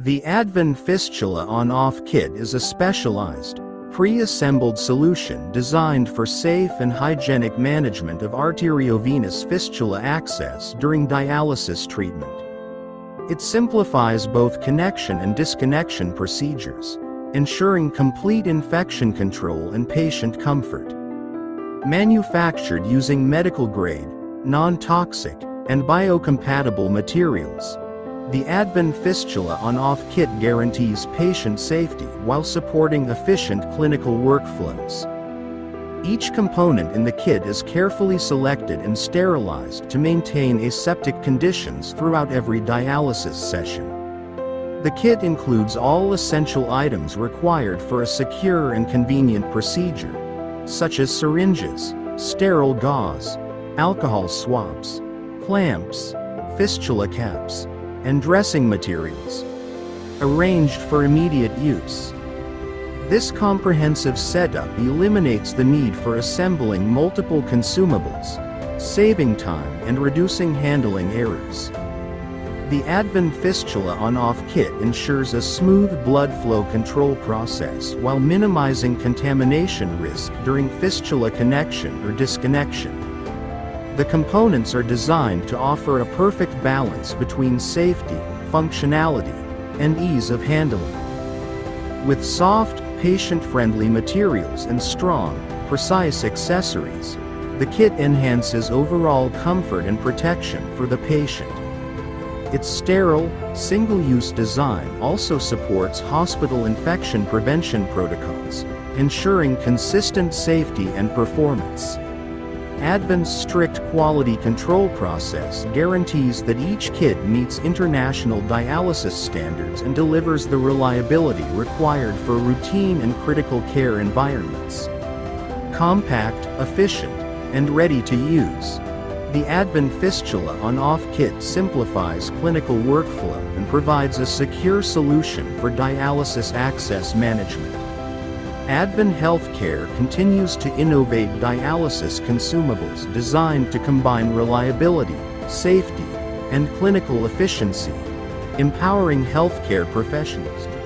The Advin Fistula On-Off Kit is a specialized, pre-assembled solution designed for safe and hygienic management of arteriovenous fistula access during dialysis treatment. It simplifies both connection and disconnection procedures, ensuring complete infection control and patient comfort. Manufactured using medical-grade, non-toxic, and biocompatible materials, the Advin Fistula On-Off Kit guarantees patient safety while supporting efficient clinical workflows. Each component in the kit is carefully selected and sterilized to maintain aseptic conditions throughout every dialysis session. The kit includes all essential items required for a secure and convenient procedure, such as syringes, sterile gauze, alcohol swabs, clamps, fistula caps, and dressing materials, arranged for immediate use. This comprehensive setup eliminates the need for assembling multiple consumables, saving time and reducing handling errors. The Advin Fistula On-Off Kit ensures a smooth blood flow control process while minimizing contamination risk during fistula connection or disconnection. The components are designed to offer a perfect balance between safety, functionality, and ease of handling. With soft, patient-friendly materials and strong, precise accessories, the kit enhances overall comfort and protection for the patient. Its sterile, single-use design also supports hospital infection prevention protocols, ensuring consistent safety and performance. Advin's strict quality control process guarantees that each kit meets international dialysis standards and delivers the reliability required for routine and critical care environments. Compact, efficient, and ready to use, the Advin Fistula On-Off Kit simplifies clinical workflow and provides a secure solution for dialysis access management. Advin Health Care continues to innovate dialysis consumables designed to combine reliability, safety, and clinical efficiency, empowering healthcare professionals to